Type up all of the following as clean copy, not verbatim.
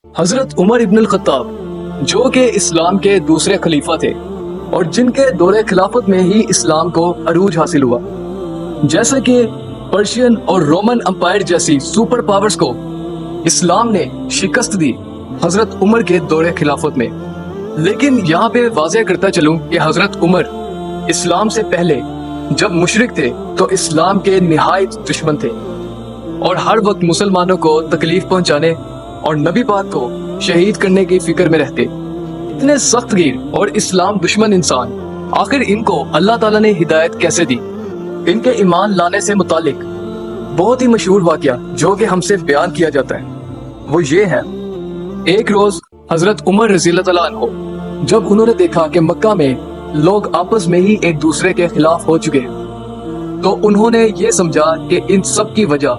حضرت عمر ابن الخطاب جو کہ اسلام کے دوسرے خلیفہ تھے اور جن کے دور خلافت میں ہی اسلام کو عروج حاصل ہوا، جیسا کہ پرشین اور رومن امپائر جیسی سپر پاورز کو اسلام نے شکست دی حضرت عمر کے دور خلافت میں۔ لیکن یہاں پہ واضح کرتا چلوں کہ حضرت عمر اسلام سے پہلے جب مشرک تھے تو اسلام کے نہایت دشمن تھے اور ہر وقت مسلمانوں کو تکلیف پہنچانے اور نبی پاک کو شہید کرنے کی فکر میں رہتے۔ اتنے سخت گیر اور اسلام دشمن انسان، آخر ان کو اللہ تعالیٰ نے ہدایت کیسے دی؟ ان کے ایمان لانے سے متعلق بہت ہی مشہور واقعہ جو کہ ہم سے بیان کیا جاتا ہے وہ یہ ہے۔ ایک روز حضرت عمر رضی اللہ تعالیٰ عنہ جب انہوں نے دیکھا کہ مکہ میں لوگ آپس میں ہی ایک دوسرے کے خلاف ہو چکے ہیں، تو انہوں نے یہ سمجھا کہ ان سب کی وجہ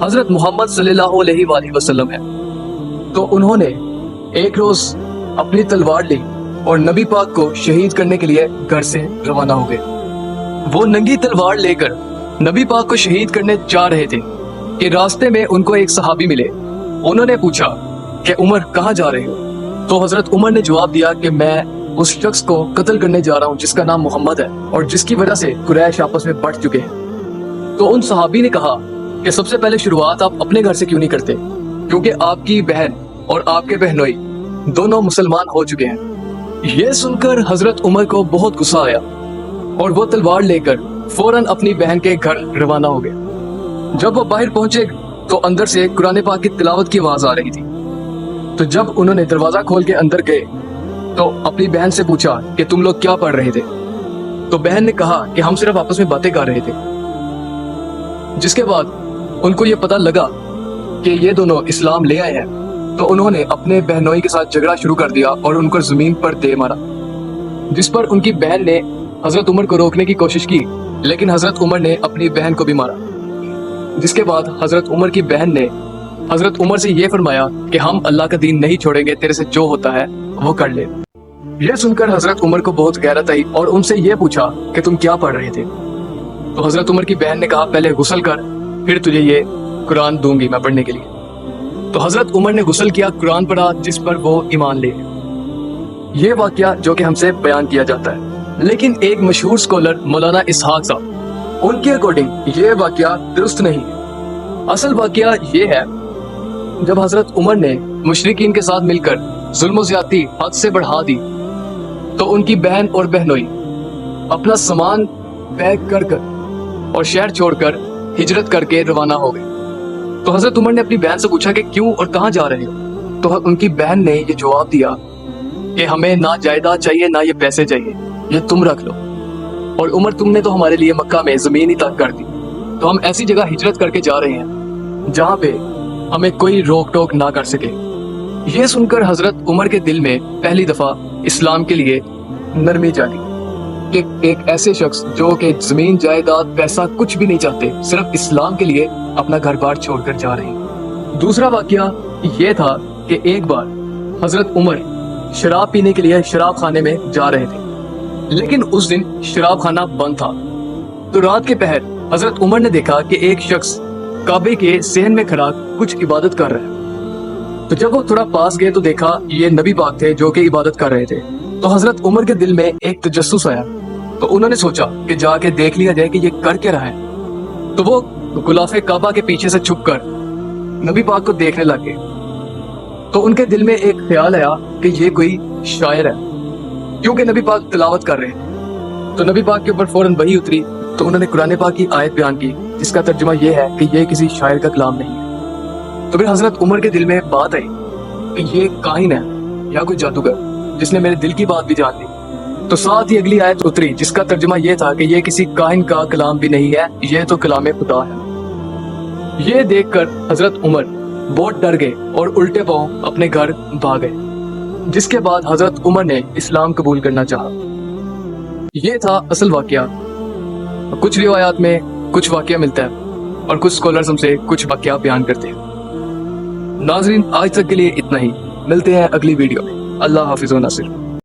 حضرت محمد صلی اللہ علیہ وآلہ وسلم ہے۔ تو انہوں نے ایک روز اپنی تلوار لی اور نبی پاک کو شہید کرنے کے لیے گھر سے روانہ ہو گئے۔ وہ ننگی تلوار لے کر نبی پاک کو شہید کرنے جا رہے تھے کہ راستے میں ان کو ایک صحابی ملے۔ انہوں نے پوچھا کہ عمر کہاں جا رہے ہو؟ تو حضرت عمر نے جواب دیا کہ میں اس شخص کو قتل کرنے جا رہا ہوں جس کا نام محمد ہے اور جس کی وجہ سے قریش آپس میں بٹ چکے ہیں۔ تو ان صحابی نے کہا کہ سب سے پہلے شروعات آپ اپنے گھر سے کیوں نہیں کرتے، کیونکہ آپ کی بہن اور آپ کے بہنوئی دونوں مسلمان ہو چکے ہیں۔ یہ سن کر حضرت عمر کو بہت غصہ آیا اور وہ تلوار لے کر فوراً اپنی بہن کے گھر روانہ ہو گئے۔ جب وہ باہر پہنچے تو اندر سے قرآن پاک کی تلاوت کی آواز آ رہی تھی۔ تو جب انہوں نے دروازہ کھول کے اندر گئے تو اپنی بہن سے پوچھا کہ تم لوگ کیا پڑھ رہے تھے؟ تو بہن نے کہا کہ ہم صرف آپس میں باتیں کر رہے تھے۔ جس کے بعد ان کو یہ پتہ لگا کہ یہ دونوں اسلام لے آئے ہیں، تو انہوں نے اپنے بہنوئی کے ساتھ جھگڑا شروع کر دیا اور ان کو زمین پر دے مارا، جس پر ان کی بہن نے حضرت عمر کو روکنے کی کوشش کی، لیکن حضرت عمر نے اپنی بہن کو بھی مارا۔ جس کے بعد حضرت عمر کی بہن نے حضرت عمر سے یہ فرمایا کہ ہم اللہ کا دین نہیں چھوڑیں گے، تیرے سے جو ہوتا ہے وہ کر لے۔ یہ سن کر حضرت عمر کو بہت غیرت آئی اور ان سے یہ پوچھا کہ تم کیا پڑھ رہے تھے؟ تو حضرت عمر کی بہن نے کہا پہلے غسل کر، پھر تجھے یہ قرآن دوں گی میں پڑھنے کے لیے۔ تو حضرت عمر نے غسل کیا، قرآن پڑھا، جس پر وہ ایمان لے۔ یہ واقعہ جو کہ ہم سے بیان کیا جاتا ہے، لیکن ایک مشہور سکولر مولانا اسحاق صاحب، ان کے اکارڈنگ یہ واقعہ درست نہیں ہے۔ اصل واقعہ یہ ہے جب حضرت عمر نے مشرکین کے ساتھ مل کر ظلم و زیادتی حد سے بڑھا دی تو ان کی بہن اور بہنوئی اپنا سامان پیک کر اور شہر چھوڑ کر ہجرت کر کے روانہ ہو گئے۔ تو حضرت عمر نے اپنی بہن سے پوچھا کہ کیوں اور کہاں جا رہے ہو؟ تو ان کی بہن نے یہ جواب دیا کہ ہمیں نہ جائیداد چاہیے نہ یہ پیسے چاہیے، یہ تم رکھ لو، اور عمر تم نے تو ہمارے لیے مکہ میں زمین ہی تک کر دی، تو ہم ایسی جگہ ہجرت کر کے جا رہے ہیں جہاں پہ ہمیں کوئی روک ٹوک نہ کر سکے۔ یہ سن کر حضرت عمر کے دل میں پہلی دفعہ اسلام کے لیے نرمی جاگی کہ ایک ایسے شخص جو کہ زمین جائیداد پیسہ کچھ بھی نہیں چاہتے، صرف اسلام کے لیے اپنا گھر بار چھوڑ کر جا رہے ہیں۔ دوسرا واقعہ یہ تھا کہ ایک بار حضرت عمر شراب پینے کے لیے شراب خانے میں جا رہے تھے، لیکن اس دن شراب خانہ بند تھا۔ تو رات کے پہر حضرت عمر نے دیکھا کہ ایک شخص کعبے کے صحن میں کھڑا کچھ عبادت کر رہا ہے۔ تو جب وہ تھوڑا پاس گئے تو دیکھا یہ نبی پاک تھے جو کہ عبادت کر رہے تھے۔ تو حضرت عمر کے دل میں ایک تجسس آیا، تو انہوں نے سوچا کہ جا کے دیکھ لیا جائے کہ یہ کر کیا رہا ہے۔ تو وہ غلاف کعبہ کے پیچھے سے چھپ کر نبی پاک کو دیکھنے لگے۔ تو ان کے دل میں ایک خیال آیا کہ یہ کوئی شاعر ہے، کیونکہ نبی پاک تلاوت کر رہے ہیں۔ تو نبی پاک کے اوپر فوراً وحی اتری، تو انہوں نے قرآن پاک کی آیت بیان کی جس کا ترجمہ یہ ہے کہ یہ کسی شاعر کا کلام نہیں ہے۔ تو پھر حضرت عمر کے دل میں بات آئی کہ یہ کاہن ہے یا کوئی جادوگر جس نے میرے دل کی بات بھی جان لی۔ تو ساتھ ہی اگلی آیت اتری جس کا ترجمہ یہ تھا کہ یہ کسی کاہن کا کلام بھی نہیں ہے، یہ تو کلام خدا ہے۔ یہ دیکھ کر حضرت عمر بہت ڈر گئے اور الٹے پاؤں اپنے گھر بھاگ گئے، جس کے بعد حضرت عمر نے اسلام قبول کرنا چاہا۔ یہ تھا اصل واقعہ۔ کچھ روایات میں کچھ واقعہ ملتا ہے اور کچھ سکولرز ہم سے کچھ واقعہ بیان کرتے ہیں۔ ناظرین آج تک کے لیے اتنا ہی، ملتے ہیں اگلی ویڈیو میں۔ اللہ حافظ و ناصر۔